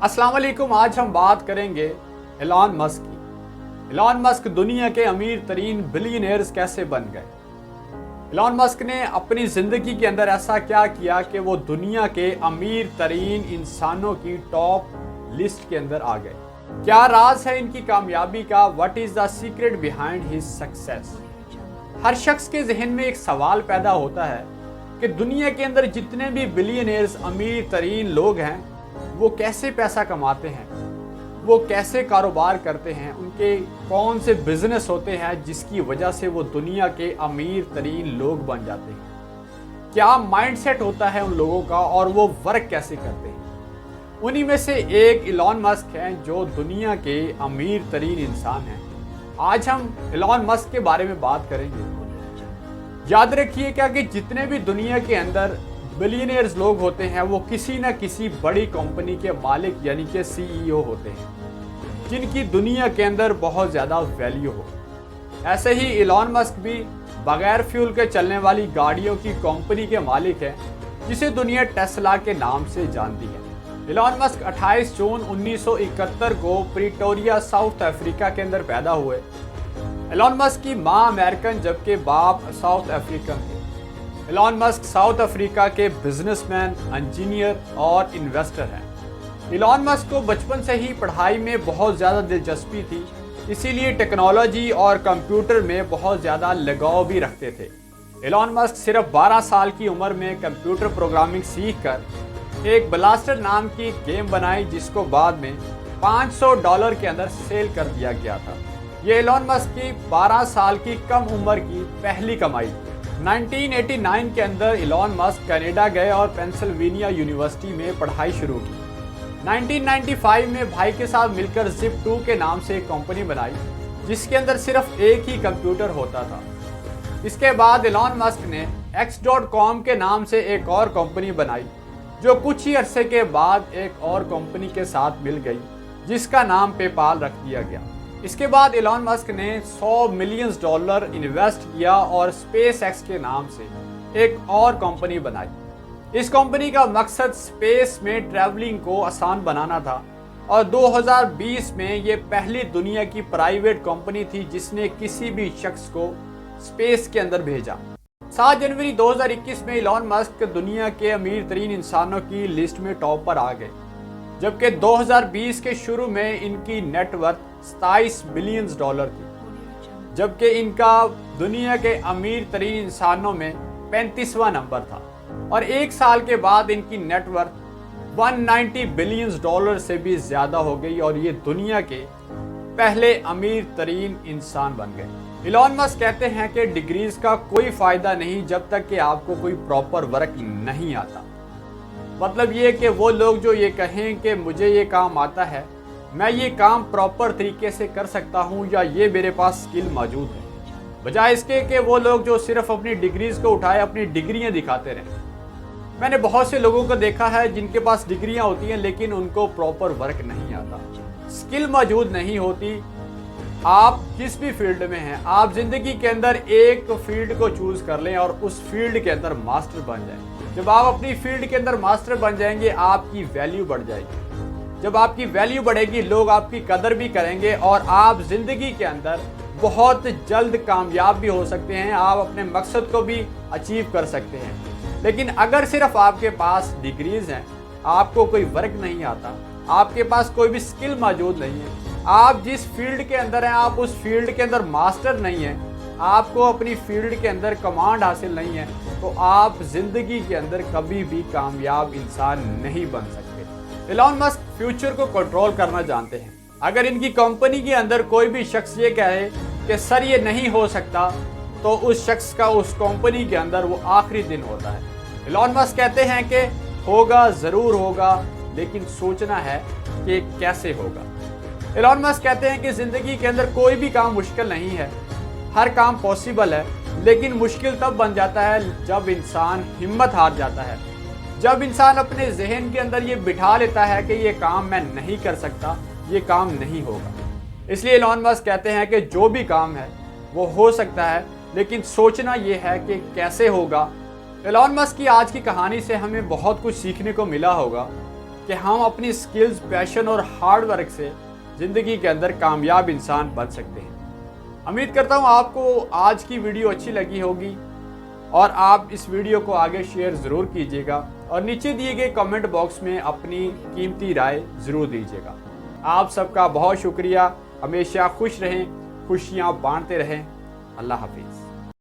अस्सलाम वालेकुम। आज हम बात करेंगे एलॉन मस्क की। एलॉन मस्क दुनिया के अमीर तरीन बिलियनियर्स कैसे बन गए। एलॉन मस्क ने अपनी ज़िंदगी के अंदर ऐसा क्या किया कि वो दुनिया के अमीर तरीन इंसानों की टॉप लिस्ट के अंदर आ गए। क्या राज है इनकी कामयाबी का? What is the secret behind his success. हर शख्स के जहन में एक सवाल पैदा होता है कि दुनिया के अंदर जितने भी बिलियनियर्स अमीर तरीन लोग हैं वो कैसे पैसा कमाते हैं, वो कैसे कारोबार करते हैं, उनके कौन से बिजनेस होते हैं जिसकी वजह से वो दुनिया के अमीर तरीन लोग बन जाते हैं। क्या माइंडसेट होता है उन लोगों का और वो वर्क कैसे करते हैं। उन्हीं में से एक एलॉन मस्क हैं जो दुनिया के अमीर तरीन इंसान हैं। आज हम एलॉन मस्क के बारे में बात करेंगे। याद रखिएगा कि जितने भी दुनिया के अंदर बिलियनियर्स लोग होते हैं वो किसी न किसी बड़ी कंपनी के मालिक यानी कि सीईओ होते हैं जिनकी दुनिया के अंदर बहुत ज़्यादा वैल्यू हो। ऐसे ही एलॉन मस्क भी बगैर फ्यूल के चलने वाली गाड़ियों की कंपनी के मालिक हैं जिसे दुनिया टेस्ला के नाम से जानती है। एलॉन मस्क 28 जून 1971 को प्रिटोरिया साउथ अफ्रीका के अंदर पैदा हुए। एलॉन मस्क की माँ अमेरिकन जबकि बाप साउथ अफ्रीकन थे। एलॉन मस्क साउथ अफ्रीका के बिजनेसमैन, इंजीनियर और इन्वेस्टर हैं। एलॉन मस्क को बचपन से ही पढ़ाई में बहुत ज़्यादा दिलचस्पी थी, इसीलिए टेक्नोलॉजी और कंप्यूटर में बहुत ज़्यादा लगाव भी रखते थे। एलॉन मस्क सिर्फ 12 साल की उम्र में कंप्यूटर प्रोग्रामिंग सीखकर एक ब्लास्टर नाम की गेम बनाई जिसको बाद में $500 के अंदर सेल कर दिया गया था। ये एलॉन मस्क की 12 साल की कम उम्र की पहली कमाई थी। 1989 के अंदर एलॉन मस्क कनाडा गए और पेंसिल्वेनिया यूनिवर्सिटी में पढ़ाई शुरू की। 1995 में भाई के साथ मिलकर Zip2 के नाम से एक कंपनी बनाई जिसके अंदर सिर्फ एक ही कंप्यूटर होता था। इसके बाद एलॉन मस्क ने X.com के नाम से एक और कंपनी बनाई जो कुछ ही अरसे के बाद एक और कंपनी के साथ मिल गई जिसका नाम पेपाल रख दिया गया। इसके बाद एलॉन मस्क ने $100 मिलियन इन्वेस्ट किया और स्पेस एक्स के नाम से एक और कंपनी बनाई। इस कंपनी का मकसद स्पेस में ट्रैवलिंग को आसान बनाना था और 2020 में ये पहली दुनिया की प्राइवेट कंपनी थी जिसने किसी भी शख्स को स्पेस के अंदर भेजा। 7 जनवरी 2021 में एलॉन मस्क दुनिया के अमीर तरीन इंसानों की लिस्ट में टॉप पर आ गए, जबकि 2020 के शुरू में इनकी नेटवर्थ $27 बिलियन थी, जबकि इनका दुनिया के अमीर तरीन इंसानों में 35वां नंबर था और एक साल के बाद इनकी नेटवर्थ $190 बिलियन से भी ज़्यादा हो गई और ये दुनिया के पहले अमीर तरीन इंसान बन गए। एलॉन मस्क कहते हैं कि डिग्रीज का कोई फ़ायदा नहीं जब तक कि आपको कोई प्रॉपर वर्क नहीं आता। मतलब ये कि वो लोग जो ये कहें कि मुझे ये काम आता है, मैं ये काम प्रॉपर तरीके से कर सकता हूँ या ये मेरे पास स्किल मौजूद है, बजाय इसके कि वो लोग जो सिर्फ अपनी डिग्रीज को उठाए अपनी डिग्रियाँ दिखाते रहें। मैंने बहुत से लोगों को देखा है जिनके पास डिग्रियाँ होती हैं लेकिन उनको प्रॉपर वर्क नहीं आता, स्किल मौजूद नहीं होती। आप जिस भी फील्ड में हैं, आप ज़िंदगी के अंदर एक फील्ड को चूज़ कर लें और उस फील्ड के अंदर मास्टर बन जाएं। जब आप अपनी फील्ड के अंदर मास्टर बन जाएंगे आपकी वैल्यू बढ़ जाएगी। जब आपकी वैल्यू बढ़ेगी लोग आपकी कदर भी करेंगे और आप ज़िंदगी के अंदर बहुत जल्द कामयाब भी हो सकते हैं, आप अपने मकसद को भी अचीव कर सकते हैं। लेकिन अगर सिर्फ आपके पास डिग्रीज हैं, आपको कोई वर्क नहीं आता, आपके पास कोई भी स्किल मौजूद नहीं है, आप जिस फील्ड के अंदर हैं आप उस फील्ड के अंदर मास्टर नहीं हैं, आपको अपनी फील्ड के अंदर कमांड हासिल नहीं है, तो आप ज़िंदगी के अंदर कभी भी कामयाब इंसान नहीं बन सकते। एलॉन मस्क फ्यूचर को कंट्रोल करना जानते हैं। अगर इनकी कंपनी के अंदर कोई भी शख्स ये कहे कि सर ये नहीं हो सकता, तो उस शख्स का उस कंपनी के अंदर वो आखिरी दिन होता है। एलॉन मस्क कहते हैं कि होगा ज़रूर होगा, लेकिन सोचना है कि कैसे होगा। एलॉन मस्क कहते हैं कि ज़िंदगी के अंदर कोई भी काम मुश्किल नहीं है, हर काम पॉसिबल है, लेकिन मुश्किल तब बन जाता है जब इंसान हिम्मत हार जाता है, जब इंसान अपने जहन के अंदर ये बिठा लेता है कि ये काम मैं नहीं कर सकता, ये काम नहीं होगा। इसलिए एलॉन मस्क कहते हैं कि जो भी काम है वो हो सकता है, लेकिन सोचना ये है कि कैसे होगा। एलॉन मस्क की आज की कहानी से हमें बहुत कुछ सीखने को मिला होगा کہ ہم اپنی سکلز، پیشن اور ہارڈ ورک سے زندگی کے اندر کامیاب انسان بن سکتے ہیں۔ امید کرتا ہوں آپ کو آج کی ویڈیو اچھی لگی ہوگی اور آپ اس ویڈیو کو آگے شیئر ضرور کیجیے گا اور نیچے دیے گئے کمنٹ باکس میں اپنی قیمتی رائے ضرور دیجیے گا۔ آپ سب کا بہت شکریہ۔ ہمیشہ خوش رہیں، خوشیاں بانٹتے رہیں۔ اللہ حافظ۔